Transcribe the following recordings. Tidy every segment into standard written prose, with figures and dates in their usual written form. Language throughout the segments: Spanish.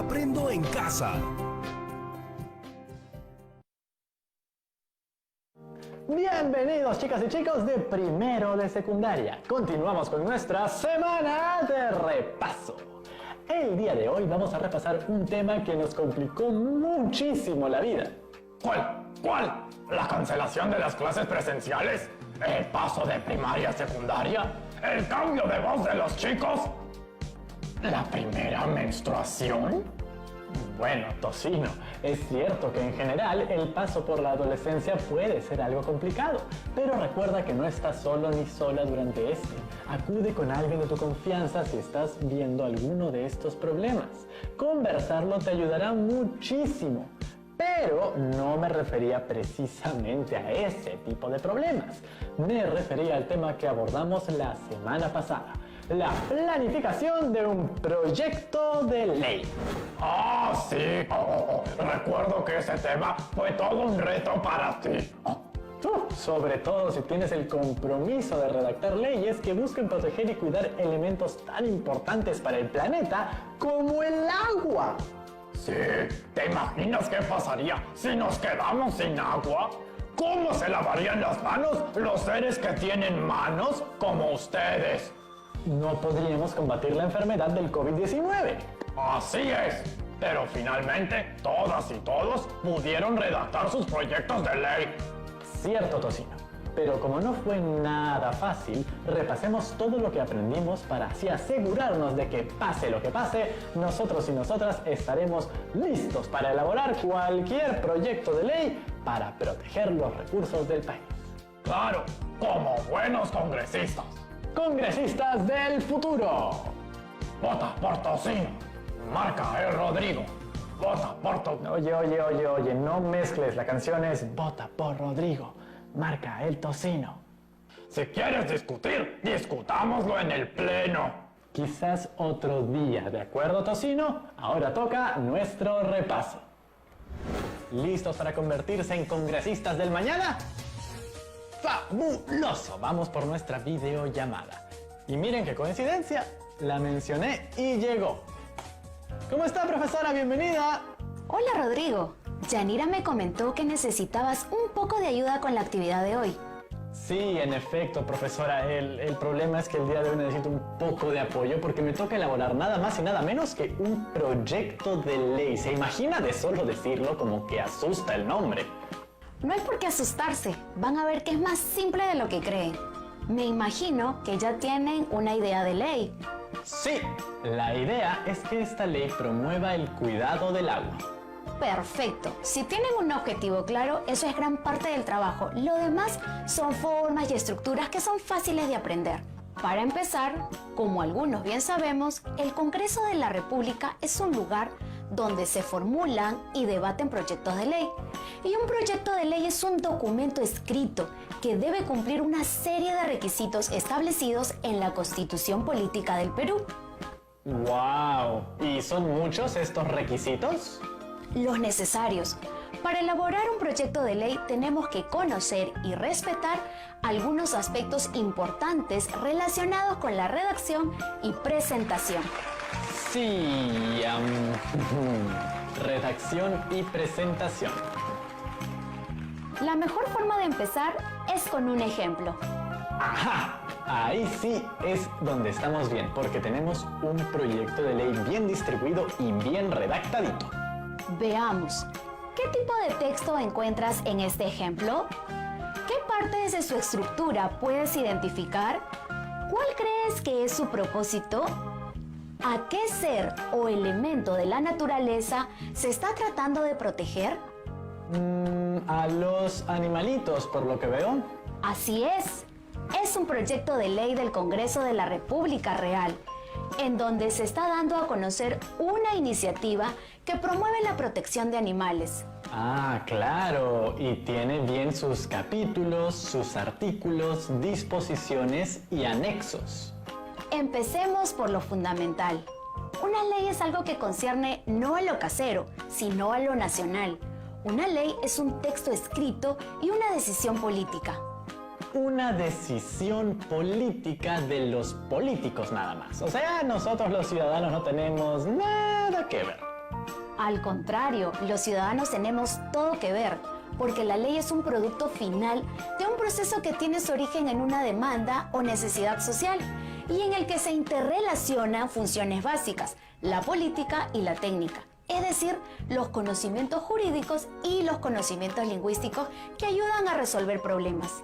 Aprendo en casa. Bienvenidos chicas y chicos de primero de secundaria. Continuamos con nuestra semana de repaso. El día de hoy vamos a repasar un tema que nos complicó muchísimo la vida. ¿Cuál? ¿La cancelación de las clases presenciales? ¿El paso de primaria a secundaria? ¿El cambio de voz de los chicos? ¿La primera menstruación? Bueno, Tocino, es cierto que en general el paso por la adolescencia puede ser algo complicado, pero recuerda que no estás solo ni sola durante este. Acude con alguien de tu confianza si estás viendo alguno de estos problemas. Conversarlo te ayudará muchísimo. Pero no me refería precisamente a ese tipo de problemas. Me refería al tema que abordamos la semana pasada. La planificación de un proyecto de ley. ¡Ah, sí! Recuerdo que ese tema fue todo un reto para ti. Sobre todo si tienes el compromiso de redactar leyes que busquen proteger y cuidar elementos tan importantes para el planeta como el agua. Sí, ¿te imaginas qué pasaría si nos quedamos sin agua? ¿Cómo se lavarían las manos los seres que tienen manos como ustedes? No podríamos combatir la enfermedad del COVID-19. Así es, pero finalmente todas y todos pudieron redactar sus proyectos de ley. Cierto, Tocino. Pero como no fue nada fácil, repasemos todo lo que aprendimos para así asegurarnos de que pase lo que pase, nosotros y nosotras estaremos listos para elaborar cualquier proyecto de ley para proteger los recursos del país. Claro, como buenos congresistas. ¡Congresistas del futuro! Vota por Tocino. Marca el Rodrigo. Vota por Tocino. Oye, no mezcles. La canción es Vota por Rodrigo. Marca el Tocino. Si quieres discutir, discutámoslo en el pleno. Quizás otro día, ¿de acuerdo, Tocino? Ahora toca nuestro repaso. ¿Listos para convertirse en congresistas del mañana? ¡Fabuloso! Vamos por nuestra videollamada. Y miren qué coincidencia, la mencioné y llegó. ¿Cómo está, profesora? Bienvenida. Hola, Rodrigo. Yanira me comentó que necesitabas un poco de ayuda con la actividad de hoy. Sí, en efecto, profesora. El problema es que el día de hoy necesito un poco de apoyo porque me toca elaborar nada más y nada menos que un proyecto de ley. ¿Se imagina? De solo decirlo como que asusta el nombre. No hay por qué asustarse. Van a ver que es más simple de lo que creen. Me imagino que ya tienen una idea de ley. Sí, la idea es que esta ley promueva el cuidado del agua. Perfecto. Si tienen un objetivo claro, eso es gran parte del trabajo. Lo demás son formas y estructuras que son fáciles de aprender. Para empezar, como algunos bien sabemos, el Congreso de la República es un lugar donde se formulan y debaten proyectos de ley. Y un proyecto de ley es un documento escrito que debe cumplir una serie de requisitos establecidos en la Constitución Política del Perú. ¡Wow! ¿Y son muchos estos requisitos? Los necesarios. Para elaborar un proyecto de ley tenemos que conocer y respetar algunos aspectos importantes relacionados con la redacción y presentación. Sí, redacción y presentación. La mejor forma de empezar es con un ejemplo. ¡Ajá! Ahí sí es donde estamos bien, porque tenemos un proyecto de ley bien distribuido y bien redactadito. Veamos, ¿qué tipo de texto encuentras en este ejemplo? ¿Qué partes de su estructura puedes identificar? ¿Cuál crees que es su propósito? ¿A qué ser o elemento de la naturaleza se está tratando de proteger? A los animalitos, por lo que veo. Así es. Es un proyecto de ley del Congreso de la República Real, en donde se está dando a conocer una iniciativa que promueve la protección de animales. Ah, claro. Y tiene bien sus capítulos, sus artículos, disposiciones y anexos. Empecemos por lo fundamental. Una ley es algo que concierne no a lo casero, sino a lo nacional. Una ley es un texto escrito y una decisión política. Una decisión política de los políticos nada más. O sea, nosotros los ciudadanos no tenemos nada que ver. Al contrario, los ciudadanos tenemos todo que ver, porque la ley es un producto final de un proceso que tiene su origen en una demanda o necesidad social y en el que se interrelacionan funciones básicas, la política y la técnica, es decir, los conocimientos jurídicos y los conocimientos lingüísticos que ayudan a resolver problemas.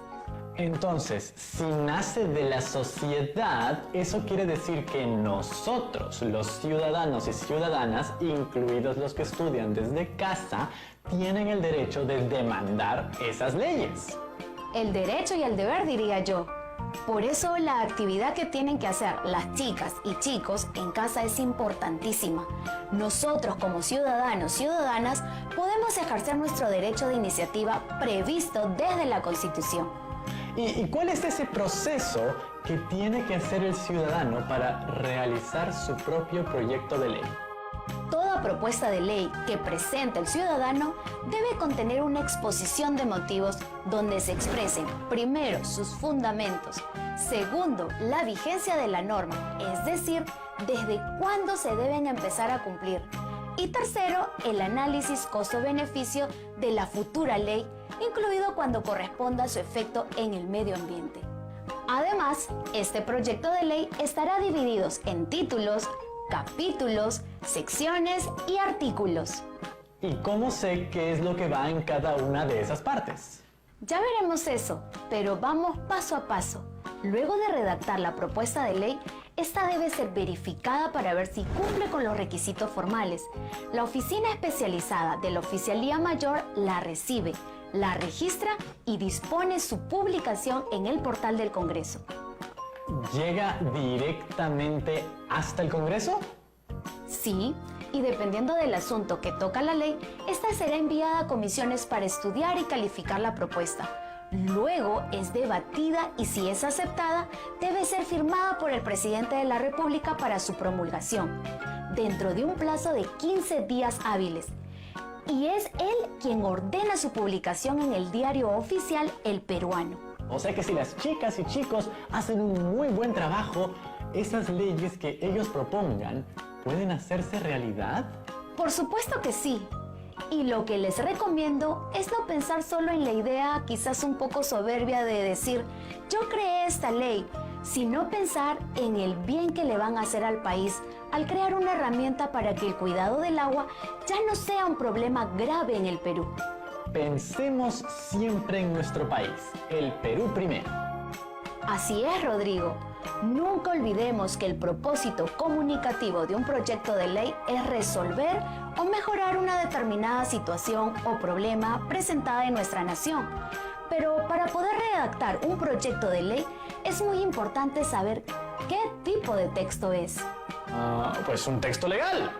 Entonces, si nace de la sociedad, eso quiere decir que nosotros, los ciudadanos y ciudadanas, incluidos los que estudian desde casa, tienen el derecho de demandar esas leyes. El derecho y el deber, diría yo. Por eso la actividad que tienen que hacer las chicas y chicos en casa es importantísima. Nosotros como ciudadanos y ciudadanas podemos ejercer nuestro derecho de iniciativa previsto desde la Constitución. ¿Y cuál es ese proceso que tiene que hacer el ciudadano para realizar su propio proyecto de ley? Toda propuesta de ley que presente el ciudadano debe contener una exposición de motivos donde se expresen, primero, sus fundamentos, segundo, la vigencia de la norma, es decir, desde cuándo se deben empezar a cumplir, y tercero, el análisis costo-beneficio de la futura ley, incluido cuando corresponda a su efecto en el medio ambiente. Además, este proyecto de ley estará dividido en títulos, capítulos, secciones y artículos. ¿Y cómo sé qué es lo que va en cada una de esas partes? Ya veremos eso, pero vamos paso a paso. Luego de redactar la propuesta de ley, esta debe ser verificada para ver si cumple con los requisitos formales. La oficina especializada de la Oficialía Mayor la recibe, la registra y dispone su publicación en el portal del Congreso. ¿Llega directamente hasta el Congreso? Sí, y dependiendo del asunto que toca la ley, esta será enviada a comisiones para estudiar y calificar la propuesta. Luego es debatida y si es aceptada, debe ser firmada por el presidente de la República para su promulgación, dentro de un plazo de 15 días hábiles. Y es él quien ordena su publicación en el diario oficial El Peruano. O sea que si las chicas y chicos hacen un muy buen trabajo, esas leyes que ellos propongan pueden hacerse realidad. Por supuesto que sí. Y lo que les recomiendo es no pensar solo en la idea quizás un poco soberbia de decir yo creé esta ley, sino pensar en el bien que le van a hacer al país al crear una herramienta para que el cuidado del agua ya no sea un problema grave en el Perú. Pensemos siempre en nuestro país, el Perú primero. Así es, Rodrigo. Nunca olvidemos que el propósito comunicativo de un proyecto de ley es resolver o mejorar una determinada situación o problema presentada en nuestra nación. Pero para poder redactar un proyecto de ley es muy importante saber qué tipo de texto es. Pues un texto legal.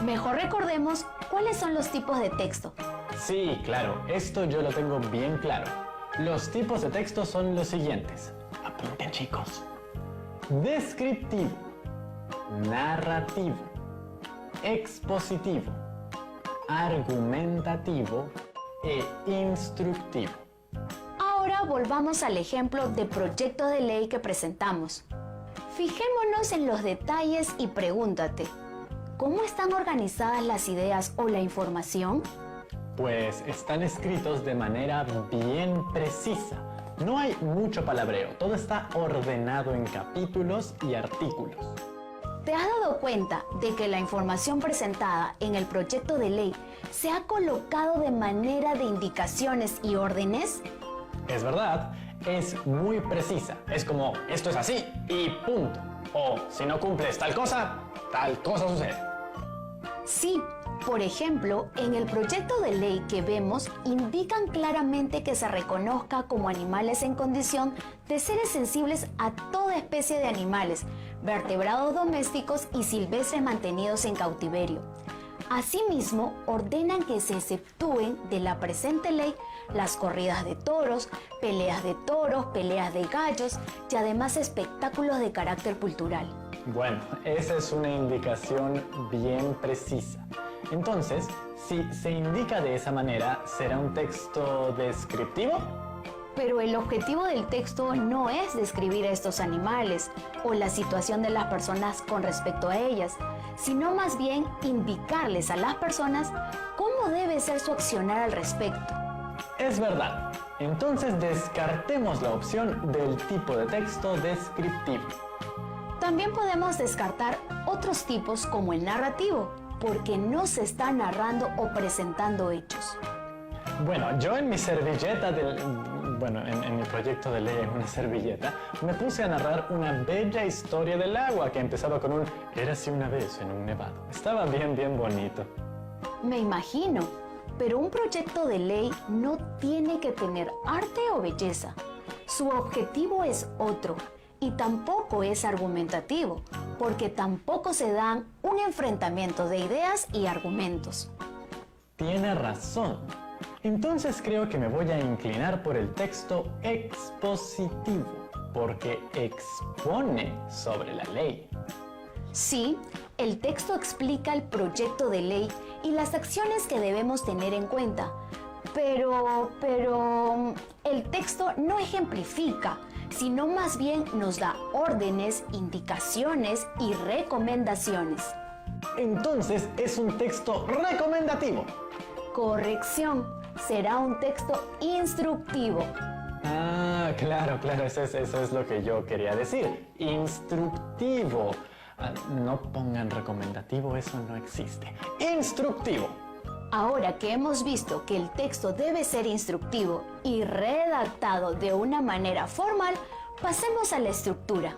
Mejor recordemos cuáles son los tipos de texto. Sí, claro, esto yo lo tengo bien claro. Los tipos de texto son los siguientes. Apunten, chicos. Descriptivo, narrativo, expositivo, argumentativo e instructivo. Ahora volvamos al ejemplo de proyecto de ley que presentamos. Fijémonos en los detalles y pregúntate, ¿cómo están organizadas las ideas o la información? Pues están escritos de manera bien precisa. No hay mucho palabreo, todo está ordenado en capítulos y artículos. ¿Te has dado cuenta de que la información presentada en el proyecto de ley se ha colocado de manera de indicaciones y órdenes? Es verdad, es muy precisa. Es como, esto es así y punto. O, si no cumples tal cosa sucede. Sí. Por ejemplo, en el proyecto de ley que vemos, indican claramente que se reconozca como animales en condición de seres sensibles a toda especie de animales, vertebrados domésticos y silvestres mantenidos en cautiverio. Asimismo, ordenan que se exceptúen de la presente ley las corridas de toros, peleas de gallos y además espectáculos de carácter cultural. Bueno, esa es una indicación bien precisa. Entonces, si se indica de esa manera, ¿será un texto descriptivo? Pero el objetivo del texto no es describir a estos animales o la situación de las personas con respecto a ellas, sino más bien indicarles a las personas cómo debe ser su accionar al respecto. Es verdad. Entonces descartemos la opción del tipo de texto descriptivo. También podemos descartar otros tipos como el narrativo, porque no se está narrando o presentando hechos. Bueno, yo en mi servilleta en mi proyecto de ley en una servilleta, me puse a narrar una bella historia del agua que empezaba con un érase una vez en un nevado. Estaba bien bonito. Me imagino, pero un proyecto de ley no tiene que tener arte o belleza. Su objetivo es otro y tampoco es argumentativo, porque tampoco se dan un enfrentamiento de ideas y argumentos. Tiene razón. Entonces creo que me voy a inclinar por el texto expositivo, porque expone sobre la ley. Sí, el texto explica el proyecto de ley y las acciones que debemos tener en cuenta, pero el texto no ejemplifica, sino más bien nos da órdenes, indicaciones y recomendaciones. Entonces es un texto recomendativo. Corrección, será un texto instructivo. Ah, claro, eso es lo que yo quería decir. Instructivo. No pongan recomendativo, eso no existe. Instructivo. Ahora que hemos visto que el texto debe ser instructivo y redactado de una manera formal, pasemos a la estructura.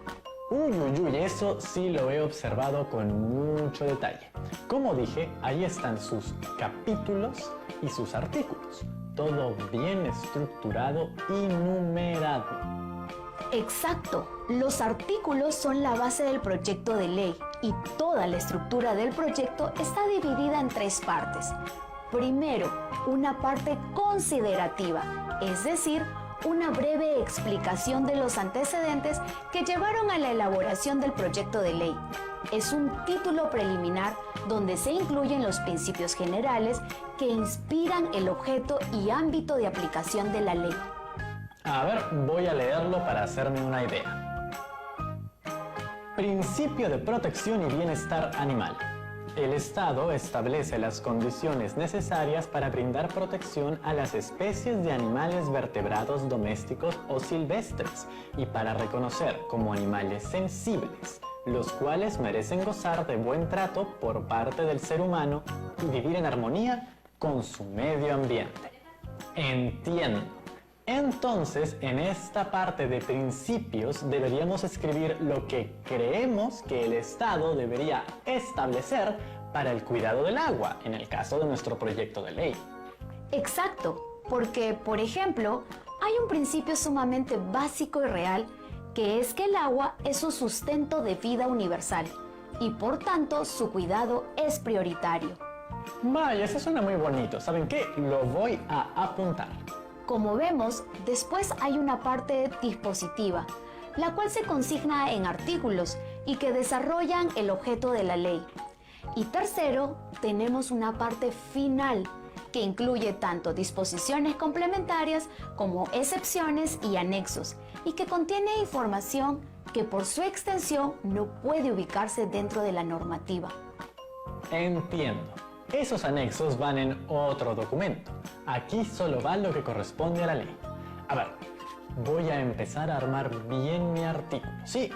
Uy, eso sí lo he observado con mucho detalle. Como dije, ahí están sus capítulos y sus artículos. Todo bien estructurado y numerado. Exacto, los artículos son la base del proyecto de ley y toda la estructura del proyecto está dividida en 3 partes. Primero, una parte considerativa, es decir, una breve explicación de los antecedentes que llevaron a la elaboración del proyecto de ley. Es un título preliminar donde se incluyen los principios generales que inspiran el objeto y ámbito de aplicación de la ley. A ver, voy a leerlo para hacerme una idea. Principio de protección y bienestar animal. El Estado establece las condiciones necesarias para brindar protección a las especies de animales vertebrados domésticos o silvestres y para reconocer como animales sensibles, los cuales merecen gozar de buen trato por parte del ser humano y vivir en armonía con su medio ambiente. Entiendo. Entonces, en esta parte de principios deberíamos escribir lo que creemos que el Estado debería establecer para el cuidado del agua, en el caso de nuestro proyecto de ley. Exacto, porque, por ejemplo, hay un principio sumamente básico y real, que es que el agua es un sustento de vida universal y, por tanto, su cuidado es prioritario. Vaya, eso suena muy bonito. ¿Saben qué? Lo voy a apuntar. Como vemos, después hay una parte dispositiva, la cual se consigna en artículos y que desarrollan el objeto de la ley. Y tercero, tenemos una parte final, que incluye tanto disposiciones complementarias como excepciones y anexos, y que contiene información que por su extensión no puede ubicarse dentro de la normativa. Entiendo. Esos anexos van en otro documento. Aquí solo va lo que corresponde a la ley. A ver, voy a empezar a armar bien mi artículo. Sí.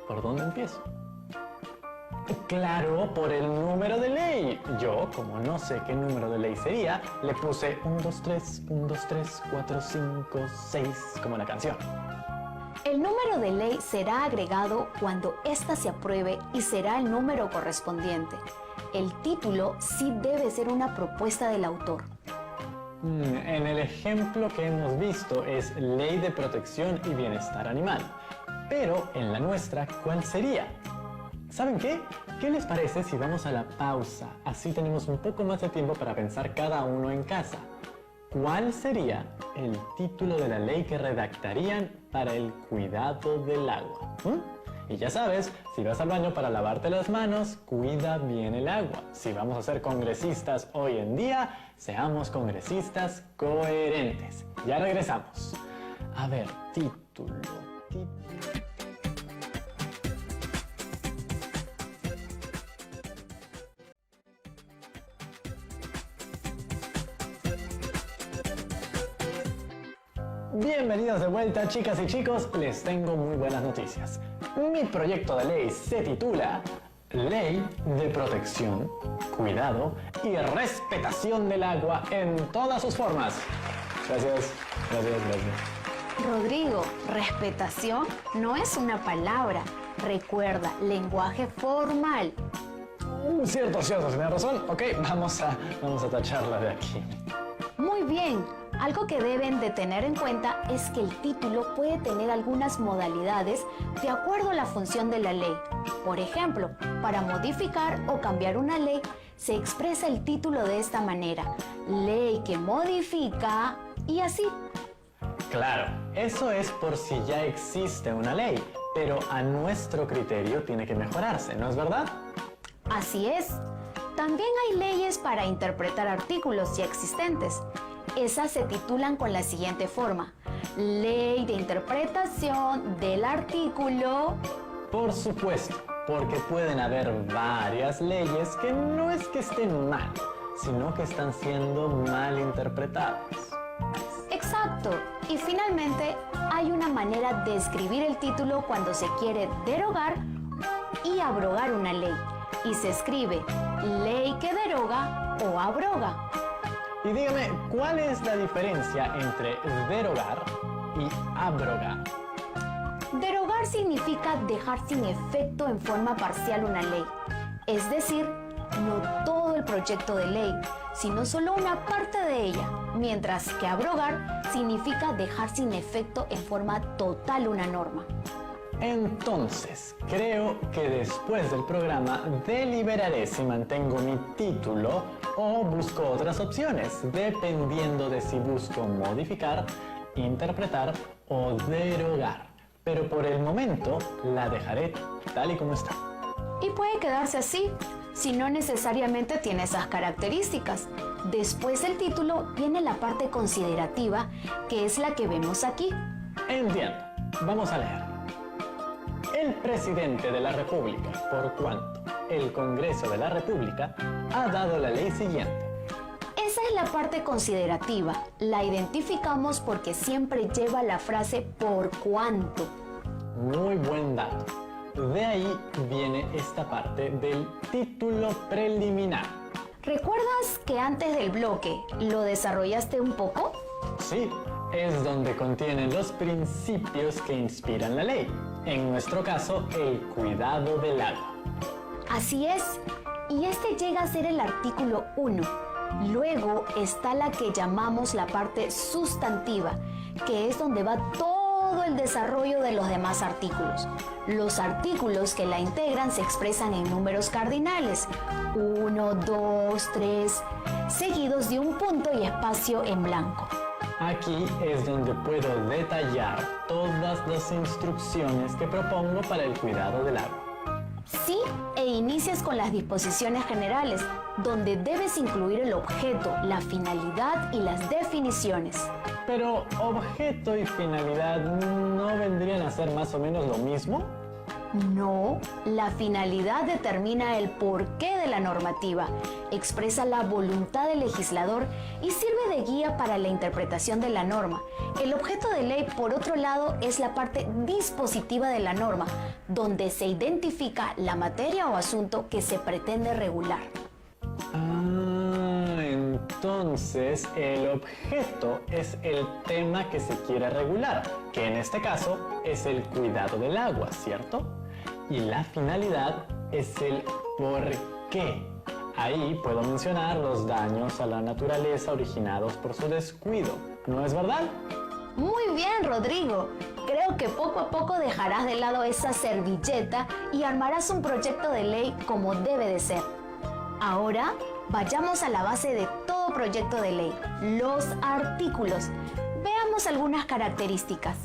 ¿Por dónde empiezo? Claro, por el número de ley. Yo, como no sé qué número de ley sería, le puse 1, 2, 3, 1, 2, 3, 4, 5, 6, como la canción. El número de ley será agregado cuando ésta se apruebe y será el número correspondiente. El título sí debe ser una propuesta del autor. En el ejemplo que hemos visto es Ley de Protección y Bienestar Animal. Pero en la nuestra, ¿cuál sería? ¿Saben qué? ¿Qué les parece si vamos a la pausa? Así tenemos un poco más de tiempo para pensar cada uno en casa. ¿Cuál sería el título de la ley que redactarían para el cuidado del agua? Y ya sabes, si vas al baño para lavarte las manos, cuida bien el agua. Si vamos a ser congresistas hoy en día, seamos congresistas coherentes. Ya regresamos. A ver, título. Bienvenidos de vuelta, chicas y chicos. Les tengo muy buenas noticias. Mi proyecto de ley se titula Ley de Protección, Cuidado y Respetación del Agua en todas sus formas. Gracias. Rodrigo, respetación no es una palabra. Recuerda, lenguaje formal. Cierto, tiene razón. Ok, vamos a tacharla de aquí. Muy bien. Algo que deben de tener en cuenta es que el título puede tener algunas modalidades de acuerdo a la función de la ley. Por ejemplo, para modificar o cambiar una ley, se expresa el título de esta manera: ley que modifica, y así. Claro, eso es por si ya existe una ley, pero a nuestro criterio tiene que mejorarse, ¿no es verdad? Así es. También hay leyes para interpretar artículos ya existentes. Esas se titulan con la siguiente forma: Ley de interpretación del artículo. Por supuesto, porque pueden haber varias leyes que no es que estén mal, sino que están siendo mal interpretadas. Exacto. Y finalmente, hay una manera de escribir el título cuando se quiere derogar y abrogar una ley. Y se escribe ley que deroga o abroga. Y dígame, ¿cuál es la diferencia entre derogar y abrogar? Derogar significa dejar sin efecto en forma parcial una ley. Es decir, no todo el proyecto de ley, sino solo una parte de ella. Mientras que abrogar significa dejar sin efecto en forma total una norma. Entonces, creo que después del programa deliberaré si mantengo mi título o busco otras opciones, dependiendo de si busco modificar, interpretar o derogar. Pero por el momento la dejaré tal y como está. Y puede quedarse así, si no necesariamente tiene esas características. Después del título viene la parte considerativa, que es la que vemos aquí. Entiendo. Vamos a leer. El presidente de la República, por cuanto el Congreso de la República ha dado la ley siguiente. Esa es la parte considerativa. La identificamos porque siempre lleva la frase por cuanto. Muy buen dato. De ahí viene esta parte del título preliminar. ¿Recuerdas que antes del bloque lo desarrollaste un poco? Sí, es donde contienen los principios que inspiran la ley. En nuestro caso, el cuidado del agua. Así es, y este llega a ser el artículo 1. Luego está la que llamamos la parte sustantiva, que es donde va todo el desarrollo de los demás artículos. Los artículos que la integran se expresan en números cardinales: 1, 2, 3, seguidos de un punto y espacio en blanco. Aquí es donde puedo detallar todas las instrucciones que propongo para el cuidado del agua. Sí, e inicias con las disposiciones generales, donde debes incluir el objeto, la finalidad y las definiciones. Pero objeto y finalidad ¿no vendrían a ser más o menos lo mismo? No, la finalidad determina el porqué de la normativa, expresa la voluntad del legislador y sirve de guía para la interpretación de la norma. El objeto de ley, por otro lado, es la parte dispositiva de la norma, donde se identifica la materia o asunto que se pretende regular. Entonces el objeto es el tema que se quiere regular, que en este caso es el cuidado del agua, ¿cierto? Y la finalidad es el por qué. Ahí puedo mencionar los daños a la naturaleza originados por su descuido, ¿no es verdad? Muy bien, Rodrigo. Creo que poco a poco dejarás de lado esa servilleta y armarás un proyecto de ley como debe de ser. Ahora, vayamos a la base de todo proyecto de ley, los artículos. Veamos algunas características.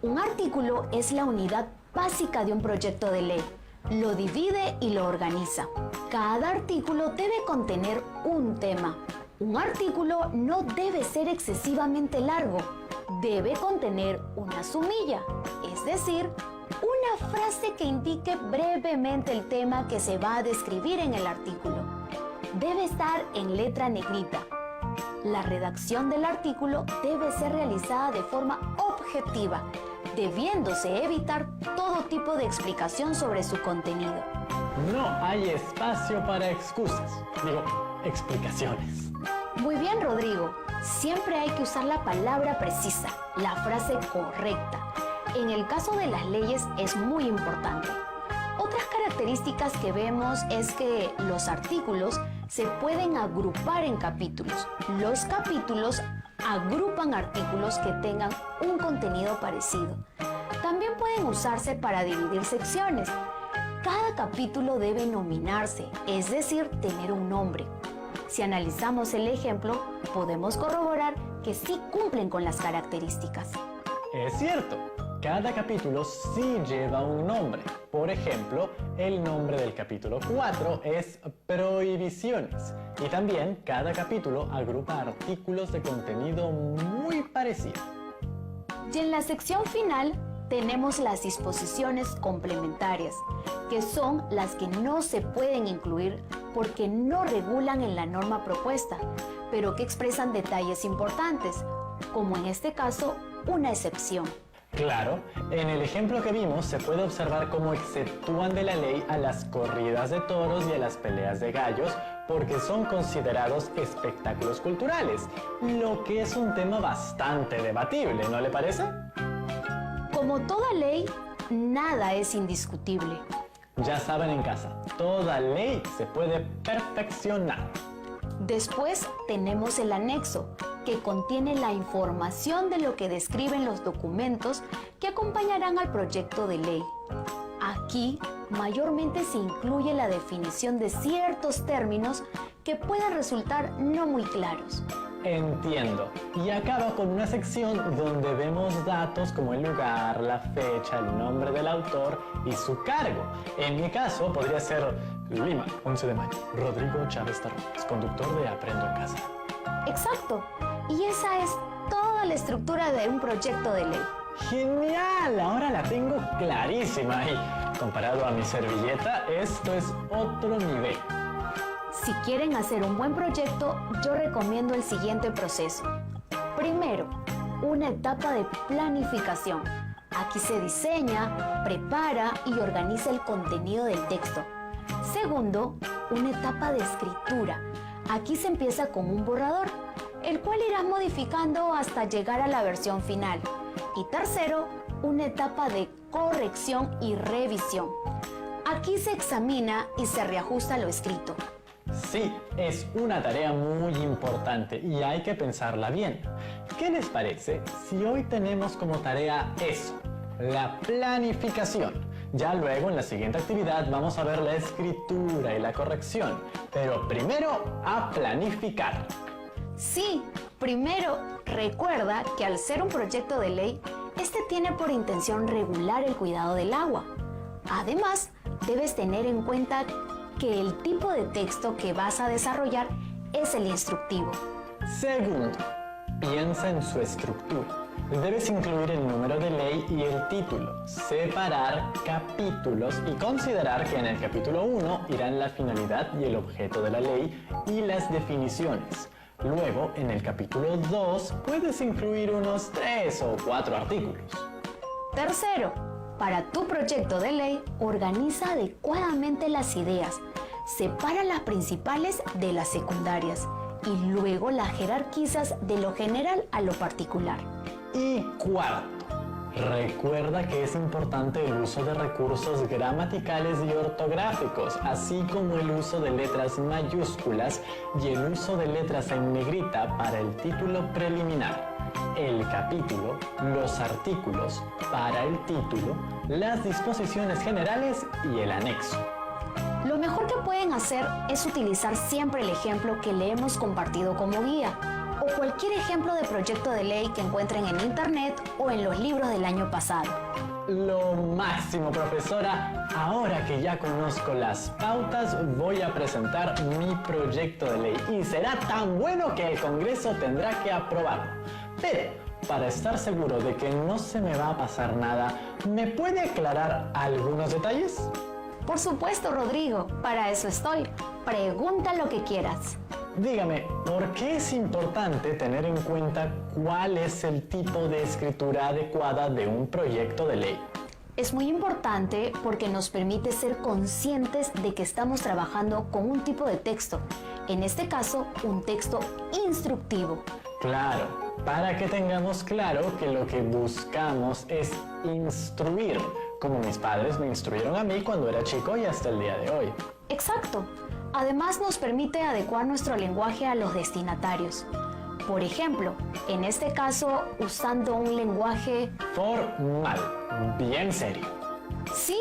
Un artículo es la unidad básica de un proyecto de ley. Lo divide y lo organiza. Cada artículo debe contener un tema. Un artículo no debe ser excesivamente largo. Debe contener una sumilla, es decir, una frase que indique brevemente el tema que se va a describir en el artículo. Debe estar en letra negrita. La redacción del artículo debe ser realizada de forma objetiva, debiéndose evitar todo tipo de explicación sobre su contenido. No hay espacio para excusas, explicaciones. Muy bien, Rodrigo. Siempre hay que usar la palabra precisa, la frase correcta. En el caso de las leyes es muy importante. Otras características que vemos es que los artículos se pueden agrupar en capítulos. Los capítulos agrupan artículos que tengan un contenido parecido. También pueden usarse para dividir secciones. Cada capítulo debe nominarse, es decir, tener un nombre. Si analizamos el ejemplo, podemos corroborar que sí cumplen con las características. Es cierto, cada capítulo sí lleva un nombre. Por ejemplo, el nombre del capítulo 4 es Prohibiciones. Y también cada capítulo agrupa artículos de contenido muy parecido. Y en la sección final tenemos las disposiciones complementarias, que son las que no se pueden incluir porque no regulan en la norma propuesta, pero que expresan detalles importantes, como en este caso, una excepción. Claro, en el ejemplo que vimos se puede observar cómo exceptúan de la ley a las corridas de toros y a las peleas de gallos porque son considerados espectáculos culturales, lo que es un tema bastante debatible, ¿no le parece? Como toda ley, nada es indiscutible. Ya saben en casa, toda ley se puede perfeccionar. Después tenemos el anexo, que contiene la información de lo que describen los documentos que acompañarán al proyecto de ley. Aquí, mayormente se incluye la definición de ciertos términos que pueden resultar no muy claros. Entiendo. Y acaba con una sección donde vemos datos como el lugar, la fecha, el nombre del autor y su cargo. En mi caso podría ser Lima, 11 de mayo, Rodrigo Chávez Tarrones, conductor de Aprendo en Casa. Exacto. Y esa es toda la estructura de un proyecto de ley. ¡Genial! Ahora la tengo clarísima y comparado a mi servilleta, esto es otro nivel. Si quieren hacer un buen proyecto, yo recomiendo el siguiente proceso. Primero, una etapa de planificación. Aquí se diseña, prepara y organiza el contenido del texto. Segundo, una etapa de escritura. Aquí se empieza con un borrador, el cual irás modificando hasta llegar a la versión final. Y tercero, una etapa de corrección y revisión. Aquí se examina y se reajusta lo escrito. Sí, es una tarea muy importante y hay que pensarla bien. ¿Qué les parece si hoy tenemos como tarea eso, la planificación? Ya luego en la siguiente actividad vamos a ver la escritura y la corrección, pero primero a planificar. Sí, primero recuerda que al ser un proyecto de ley, este tiene por intención regular el cuidado del agua. Además, debes tener en cuenta que el tipo de texto que vas a desarrollar es el instructivo. Segundo, piensa en su estructura. Debes incluir el número de ley y el título, separar capítulos y considerar que en el capítulo 1 irán la finalidad y el objeto de la ley y las definiciones. Luego, en el capítulo 2, puedes incluir unos 3 o 4 artículos. Tercero, para tu proyecto de ley, organiza adecuadamente las ideas. Separa las principales de las secundarias y luego las jerarquizas de lo general a lo particular. Y cuarto, recuerda que es importante el uso de recursos gramaticales y ortográficos, así como el uso de letras mayúsculas y el uso de letras en negrita para el título preliminar, el capítulo, los artículos, para el título, las disposiciones generales y el anexo. Lo mejor que pueden hacer es utilizar siempre el ejemplo que le hemos compartido como guía o cualquier ejemplo de proyecto de ley que encuentren en internet o en los libros del año pasado. Lo máximo, profesora. Ahora que ya conozco las pautas, voy a presentar mi proyecto de ley y será tan bueno que el Congreso tendrá que aprobarlo. Pero, para estar seguro de que no se me va a pasar nada, ¿me puede aclarar algunos detalles? Por supuesto, Rodrigo, para eso estoy. Pregunta lo que quieras. Dígame, ¿por qué es importante tener en cuenta cuál es el tipo de escritura adecuada de un proyecto de ley? Es muy importante porque nos permite ser conscientes de que estamos trabajando con un tipo de texto, en este caso, un texto instructivo. Claro, para que tengamos claro que lo que buscamos es instruir, como mis padres me instruyeron a mí cuando era chico y hasta el día de hoy. Exacto. Además nos permite adecuar nuestro lenguaje a los destinatarios. Por ejemplo, en este caso, usando un lenguaje Formal, bien serio. Sí,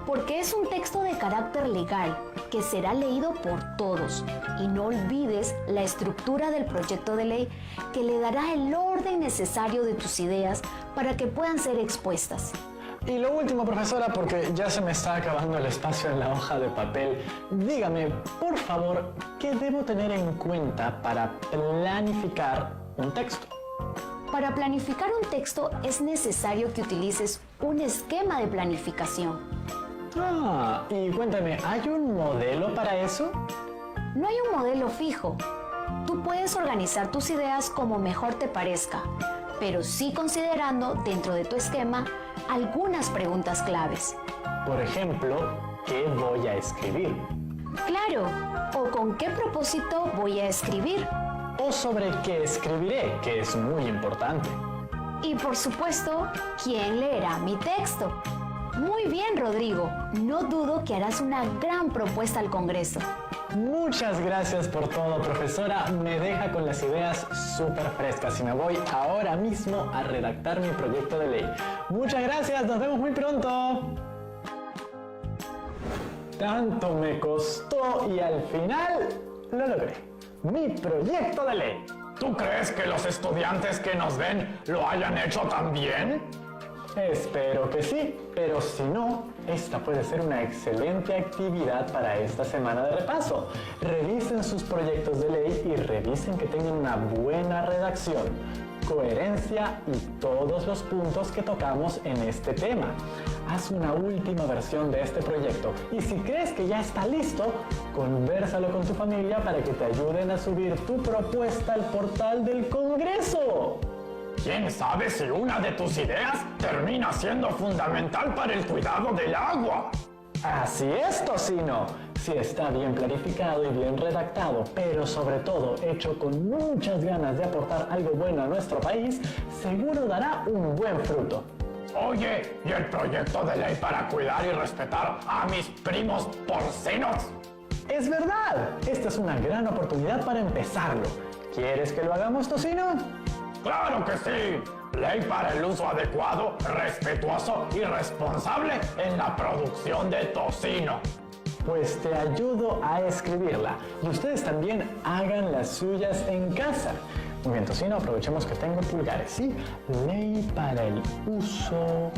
porque es un texto de carácter legal que será leído por todos. Y no olvides la estructura del proyecto de ley que le dará el orden necesario de tus ideas para que puedan ser expuestas. Y lo último, profesora, porque ya se me está acabando el espacio en la hoja de papel. Dígame, por favor, ¿qué debo tener en cuenta para planificar un texto? Para planificar un texto es necesario que utilices un esquema de planificación. Y cuéntame, ¿hay un modelo para eso? No hay un modelo fijo. Tú puedes organizar tus ideas como mejor te parezca, pero sí considerando dentro de tu esquema algunas preguntas claves. Por ejemplo, ¿qué voy a escribir? Claro, o con qué propósito voy a escribir. O sobre qué escribiré, que es muy importante. Y por supuesto, ¿quién leerá mi texto? Muy bien, Rodrigo. No dudo que harás una gran propuesta al Congreso. Muchas gracias por todo, profesora. Me deja con las ideas súper frescas y me voy ahora mismo a redactar mi proyecto de ley. Muchas gracias, nos vemos muy pronto. Tanto me costó y al final lo logré. Mi proyecto de ley. ¿Tú crees que los estudiantes que nos ven lo hayan hecho también? Espero que sí, pero si no, esta puede ser una excelente actividad para esta semana de repaso. Revisen sus proyectos de ley y revisen que tengan una buena redacción, coherencia y todos los puntos que tocamos en este tema. Haz una última versión de este proyecto y si crees que ya está listo, convérsalo con tu familia para que te ayuden a subir tu propuesta al portal del Congreso. ¿Quién sabe si una de tus ideas termina siendo fundamental para el cuidado del agua? Así es, Tocino. Si está bien planificado y bien redactado, pero sobre todo hecho con muchas ganas de aportar algo bueno a nuestro país, seguro dará un buen fruto. Oye, ¿y el proyecto de ley para cuidar y respetar a mis primos porcinos? Es verdad, esta es una gran oportunidad para empezarlo. ¿Quieres que lo hagamos, Tocino? ¡Claro que sí! Ley para el uso adecuado, respetuoso y responsable en la producción de tocino. Pues te ayudo a escribirla y ustedes también hagan las suyas en casa. Muy bien, Tocino, aprovechemos que tengo pulgares, ¿sí? Ley para el uso